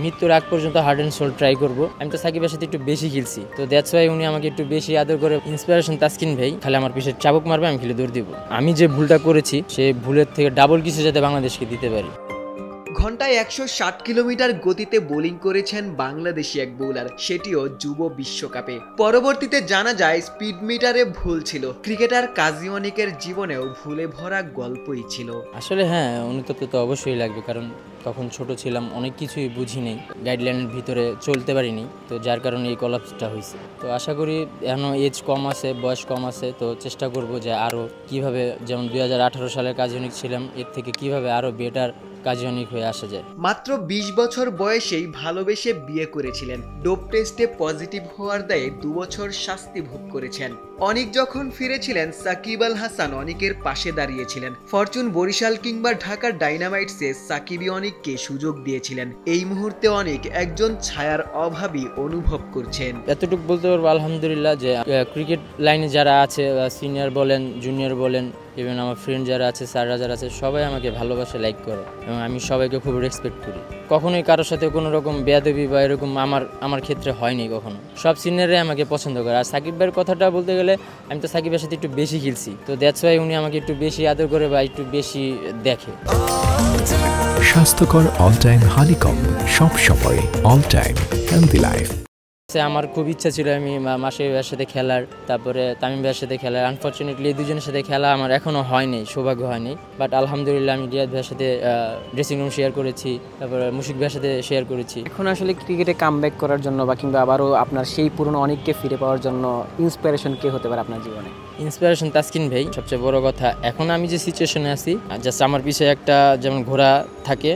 মৃত্যুর আগ পর্যন্ত হার্ড অ্যান্ড সোল ট্রাই করবো। আমি তো সাকিবের সাথে একটু বেশি খেলছি, তো দ্যাটস ওয়াই উনি আমাকে একটু বেশি আদর করে। ইন্সপিরেশন তাসকিন ভাই, খালি আমার পিছের চাবুক মারবে, আমি খেলে দৌড় দিব। আমি যে ভুলটা করেছি সেই ভুলের থেকে ডাবল কিছু যাতে বাংলাদেশকে দিতে পারি। ঘন্টায় 160 কিলোমিটার গতিতে বোলিং করেছেন বাংলাদেশি এক বোলার, সেটিও যুব বিশ্বকাপে। পরবর্তীতে জানা যায় স্পিড মিটারে ভুল ছিল। ক্রিকেটার কাজী অনিকের জীবনেও ভুলে ভরা গল্পই ছিল। আসলে হ্যাঁ, অনুতপ্ত তো অবশ্যই লাগবে, কারণ তখন ছোট ছিলাম, অনেক কিছুই বুঝি নেই, গাইডলাইনের ভিতরে চলতে পারিনি, তো যার কারণে এই কলাপসটা হয়েছে। তো আশা করি এখনও এজ কম আছে, বয়স কম আছে, তো চেষ্টা করব যে আরও কীভাবে, যেমন 2018 সালের কাজী অনিক ছিলাম, এর থেকে কিভাবে আরও বেটার কাজী অনিক হয়ে আসা যায়। মাত্র 20 বছর বয়সেই ভালোবেসে বিয়ে করেছিলেন। ডোপ টেস্টে পজিটিভ হওয়ার দায়ে 2 বছর শাস্তি ভোগ করেছেন। অনিক যখন ফিরেছিলেন, সাকিব আল হাসান অনিকের পাশে দাঁড়িয়েছিলেন। ফরচুন বরিশাল কিংবা ঢাকার ডাইনামাইটসে সাকিবই অনিককে সুযোগ দিয়েছিলেন। এই মুহূর্তে অনিক একজন ছায়ার অভাবই অনুভব করছেন। এতটুকু বলতে পারবো আলহামদুলিল্লাহ যে ক্রিকেট লাইনে যারা আছে, সিনিয়র বলেন, জুনিয়র বলেন, ইভেন আমার ফ্রেন্ড যারা আছে, স্যাররা যারা আছে, সবাই আমাকে ভালোবাসে, লাইক করে, এবং আমি সবাইকে খুব রেসপেক্ট করি। কখনোই কারোর সাথে কোনো রকম বেয়াদবি বা এরকম আমার ক্ষেত্রে হয়নি কখনো। সব সিনিয়ররাই আমাকে পছন্দ করে। আর সাকিব ভাইয়ের কথাটা বলতে গেলে, আমি তো সাকিবের সাথে একটু বেশি খেলছি, তো দ্যাটস ওয়াই উনি আমাকে একটু বেশি আদর করে বা একটু বেশি দেখে। স্বাস্থ্যকর অল টাইম হানিকম, সব সময় অল টাইম হেলদি লাইফ। আমার খুব ইচ্ছা ছিল আমি মাসে ভাইয়ের সাথে খেলার, তারপরে তামিম ভাইয়ের সাথে খেলার। আনফর্চুনেটলি এই দুজনের সাথে খেলা আমার এখনও হয়নি, সৌভাগ্য হয়নি। বাট আলহামদুলিল্লাহ আমি রিয়াদ ভাইয়ের সাথে ড্রেসিং রুম শেয়ার করেছি, তারপরে মুশিক ভাইয়ের সাথে শেয়ার করেছি। এখন আসলে ক্রিকেটে কামব্যাক করার জন্য বা কিংবা আবারও আপনার সেই পুরনো অনেককে ফিরে পাওয়ার জন্য ইন্সপিরেশন কে হতে পারে আপনার জীবনে? ইন্সপিরেশন তাসকিন ভাই। সবচেয়ে বড় কথা, এখন আমি যে সিচুয়েশনে আছি, জাস্ট আমার পিছে একটা যেমন ঘোড়া থাকে,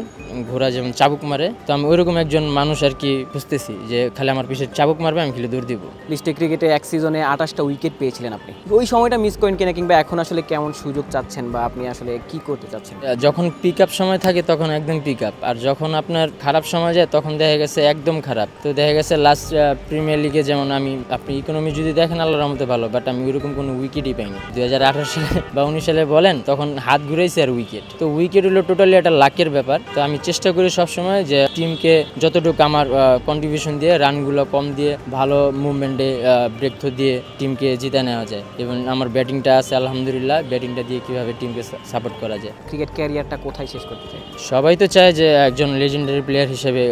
ঘোড়া যেমন চাবুক মারে, তো আমি ওইরকম একজন মানুষ আর কি খুঁজতেছি, যে খালি আমার পিছে চাবুক মারবে, আমি খেলে দৌড় দিব। লিস্টে ক্রিকেটে এক সিজনে 28টা উইকেট পেয়েছিলেন আপনি। ওই সময়টা মিস করেন কিনা, কিংবা এখন আসলে কেমন সুযোগ চাচ্ছেন বা আপনি আসলে কি করতে চাচ্ছেন? যখন পিক আপ সময় থাকে তখন একদম পিক আপ, আর যখন আপনার খারাপ সময় যায় তখন দেখা গেছে একদম খারাপ। তো দেখা গেছে লাস্ট প্রিমিয়ার লিগে যেমন আপনি ইকোনমি যদি দেখেন আল্লাহর রহমতে ভালো, বাট আমি ওইরকম কোনো উইকেটই পাইনি। 2018 সালে বা 19 সালে বলেন, তখন হাত ঘুরাইছে আর উইকেট। তো উইকেট হলো টোটালি একটা লাকের ব্যাপার। তো আমি চেষ্টা করি সবসময় যে টিমকে যতটুকু আমার কন্ট্রিবিউশন দিয়ে, রানগুলো কম দিয়ে, ভালো মুভমেন্টে ব্রেক থ্রো দিয়ে টিমকে জিতে নেওয়া যায়। এবং আমার ব্যাটিংটা আছে আলহামদুলিল্লাহ, ব্যাটিংটা দিয়ে কীভাবে টিমকে সাপোর্ট করা যায়। ক্রিকেট ক্যারিয়ারটা কোথায় শেষ করতে চাই? সবাই তো চায় যে একজন লেজেন্ডারি প্লেয়ার হিসেবে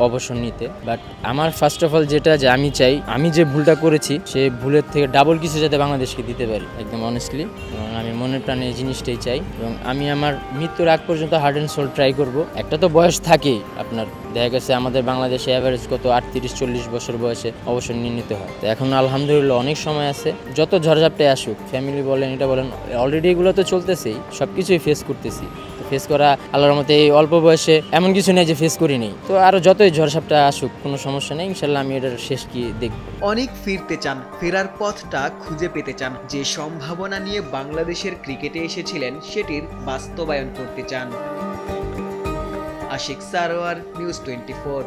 অবসর নিতে, বাট আমার ফার্স্ট অফ অল যেটা, যে আমি চাই আমি যে ভুলটা করেছি সেই ভুলের থেকে ডাবল কিছু যাতে বাংলাদেশকে দিতে পারি, একদম অনেস্টলি। এবং আমি মনের প্রাণে এই জিনিসটাই চাই, এবং আমি আমার মৃত্যুর আগ পর্যন্ত হার্ড অ্যান্ড সোল ট্রাই করবো। একটা তো বয়স থাকেই, আপনার দেখা গেছে আমাদের বাংলাদেশে অ্যাভারেজ কত 38-40 বছর বয়সে অবসর নিয়ে নিতে হয়। তো এখন আলহামদুলিল্লাহ অনেক সময় আছে, যত ঝড়ঝাপটায় আসুক, ফ্যামিলি বলেন, এটা বলেন, অলরেডি এগুলো তো চলতেছেই, সব কিছুই ফেস করতেছি। ফেস করা আল্লাহর রহমতে এই অল্প বয়সে এমন কিছু নেই যে ফেস করিনি। তো আরও যতই ঝড়ঝাপটা আসুক কোনো সমস্যা নেই, ইনশাল্লাহ আমি এটার শেষ কি দেখব। অনেক ফিরতে চান, ফেরার পথটা খুঁজে পেতে চান। যে সম্ভাবনা নিয়ে বাংলাদেশের ক্রিকেটে এসেছিলেন সেটির বাস্তবায়ন করতে চান। আশিক সারোয়ার, নিউজ 24।